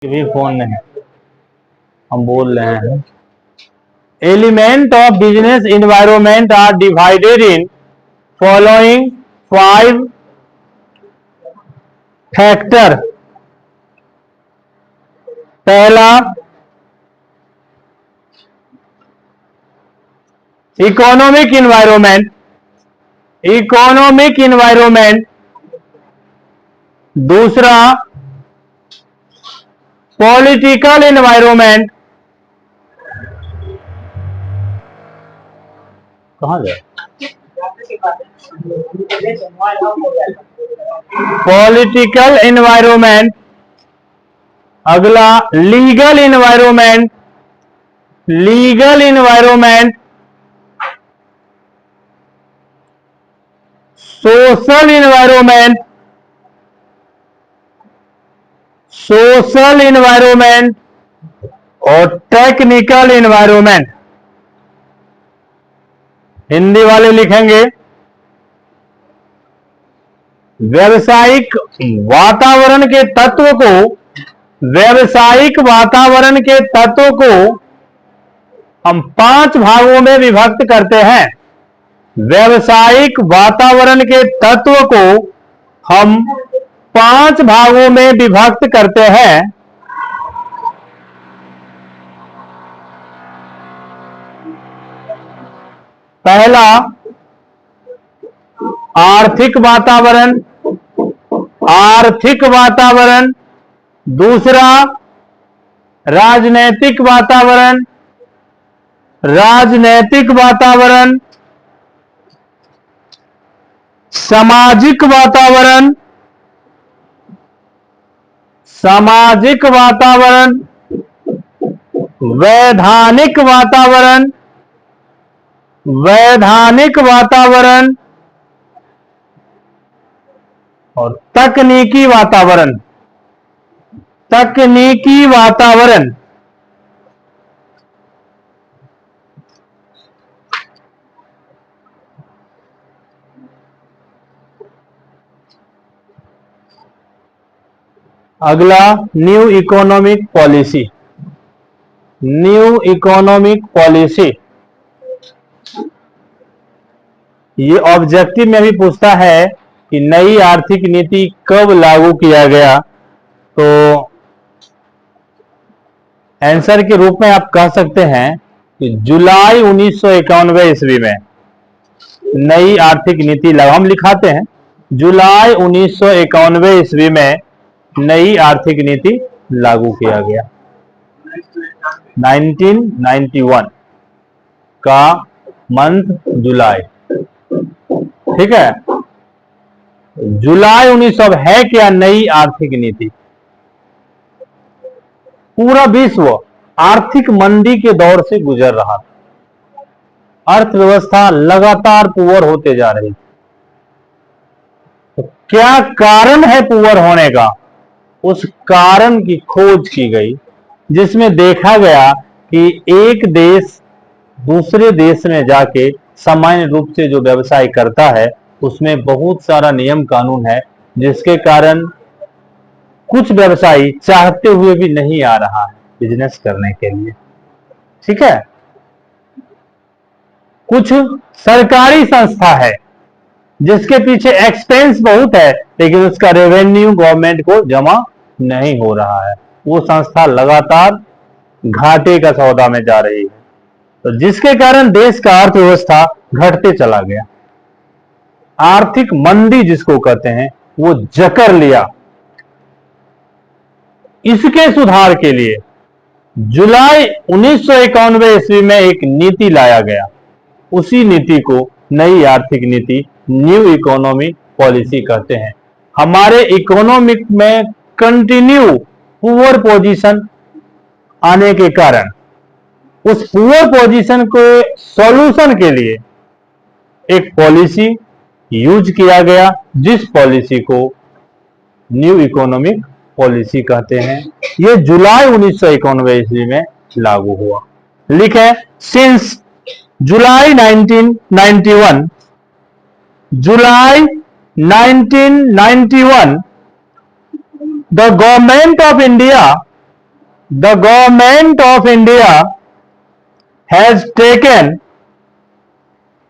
भी फोन नहीं, हम बोल रहे हैं। Element of business environment are divided in following 5 factor. पहला, इकोनॉमिक इन्वायरमेंट। Economic environment. दूसरा, पॉलिटिकल इन्वायरमेंट। कहां गए? Political environment. अगला, legal environment. Legal environment. Social environment. Social environment और टेक्निकल इन्वायरमेंट। हिंदी वाले लिखेंगे, व्यवसायिक वातावरण के तत्व को, व्यवसायिक वातावरण के तत्व को हम 5 भागों में विभक्त करते हैं। व्यवसायिक वातावरण के तत्व को हम 5 भागों में विभक्त करते हैं। पहला, आर्थिक वातावरण। आर्थिक वातावरण। दूसरा, राजनैतिक वातावरण। राजनैतिक वातावरण। सामाजिक वातावरण। सामाजिक वातावरण। वैधानिक वातावरण। वैधानिक वातावरण और तकनीकी वातावरण। तकनीकी वातावरण। अगला, new economic policy. New economic policy, ये ऑब्जेक्टिव में भी पूछता है कि नई आर्थिक नीति कब लागू किया गया। तो आंसर के रूप में आप कह सकते हैं कि जुलाई 1991 ईस्वी में नई आर्थिक नीति लागू, हम लिखाते हैं जुलाई 1991 ईस्वी में नई आर्थिक नीति लागू किया गया। 1991 का मंथ जुलाई, ठीक है। जुलाई 1900 है क्या नई आर्थिक नीति? पूरा विश्व आर्थिक मंदी के दौर से गुजर रहा था, अर्थव्यवस्था लगातार पुअर होते जा रही थी। तो क्या कारण है पुअर होने का? उस कारण की खोज की गई, जिसमें देखा गया कि एक देश दूसरे देश में जाके सामान्य रूप से जो व्यवसाय करता है उसमें बहुत सारा नियम कानून है, जिसके कारण कुछ व्यवसायी चाहते हुए भी नहीं आ रहा है बिजनेस करने के लिए, ठीक है। कुछ सरकारी संस्था है जिसके पीछे एक्सपेंस बहुत है, लेकिन उसका रेवेन्यू गवर्नमेंट को जमा नहीं हो रहा है। वो संस्था लगातार घाटे का सौदा में जा रही है, तो जिसके कारण देश का अर्थव्यवस्था घटते चला गया। आर्थिक मंदी जिसको कहते हैं वो जकड़ लिया। इसके सुधार के लिए जुलाई 1991 ईस्वी में एक नीति लाया गया। उसी नीति को नई आर्थिक नीति, न्यू इकोनॉमिक पॉलिसी कहते हैं। हमारे इकोनॉमिक में कंटिन्यू पुअर पोजीशन आने के कारण उस पुअर पोजीशन को सॉल्यूशन के लिए एक पॉलिसी यूज किया गया, जिस पॉलिसी को न्यू इकोनॉमिक पॉलिसी कहते हैं। यह जुलाई 1991 ईस्वी में लागू हुआ। लिखे, since July 1991, July 1991 the government of India The government of India has taken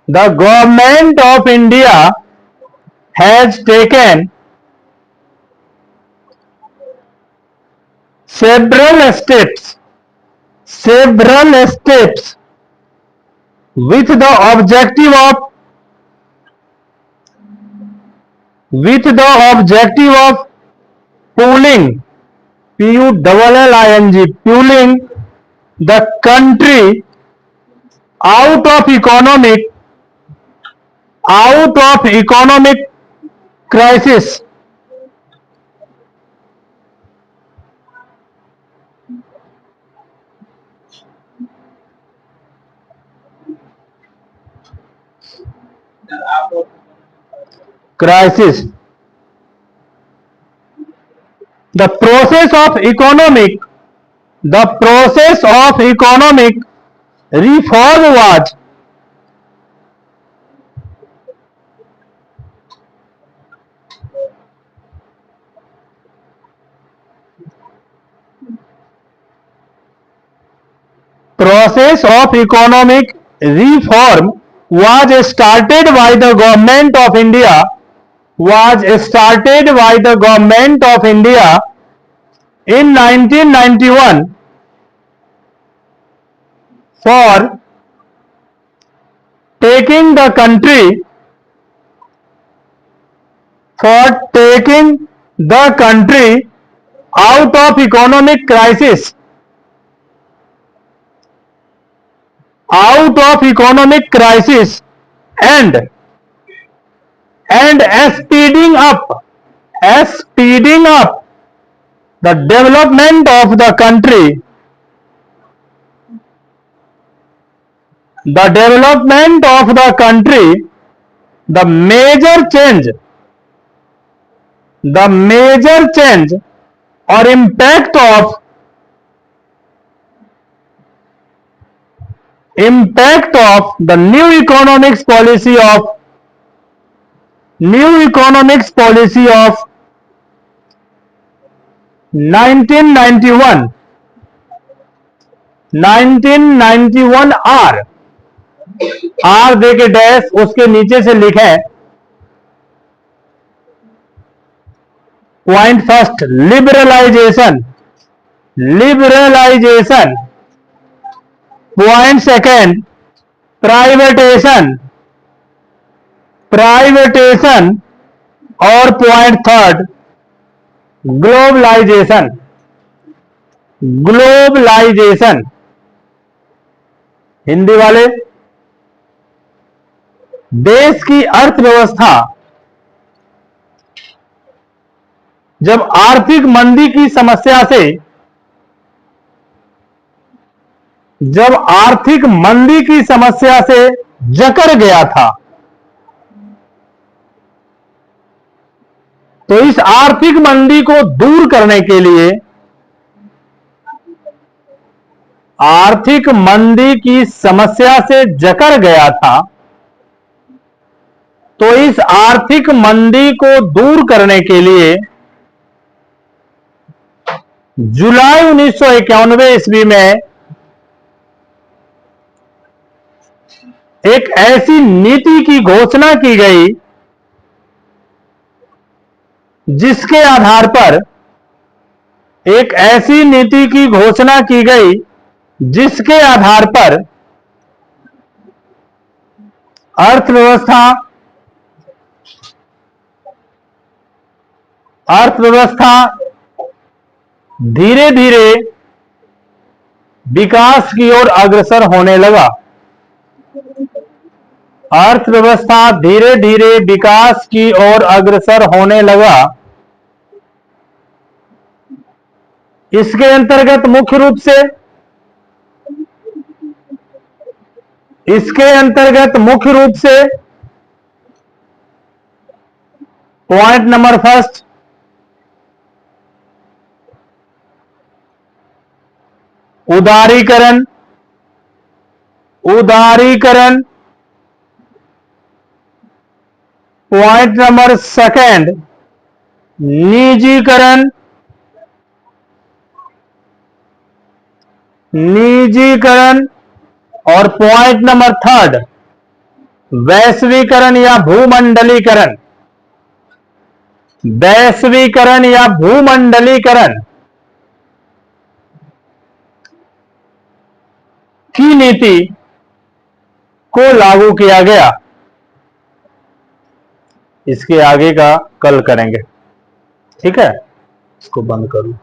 the government of India has taken several steps with the objective of pulling pulling the country out of economic crisis. Crisis. The process of economic reform was process of economic reform was started by the government of India in 1991 for taking the country out of economic crisis and speeding up the development of the country. The major change or impact of the new economics policy of 1991 are they के dash उसके नीचे से लिखें point first liberalisation, point second privatisation और point third globalisation. Hindi वाले, देश की अर्थव्यवस्था जब आर्थिक मंदी की समस्या से जकड़ गया था, तो इस आर्थिक मंदी को दूर करने के लिए जुलाई 1991 ईस्वी में एक ऐसी नीति की घोषणा की गई जिसके आधार पर अर्थव्यवस्था धीरे धीरे विकास की ओर अग्रसर होने लगा। इसके अंतर्गत मुख्य रूप से पॉइंट नंबर फर्स्ट, उदारीकरण, पॉइंट नंबर सेकंड निजीकरण, निजीकरण। और पॉइंट नंबर थर्ड, वैश्वीकरण या भूमंडलीकरण। वैश्वीकरण या भूमंडलीकरण की नीति को लागू किया गया। इसके आगे का कल करेंगे, ठीक है। इसको बंद करूं।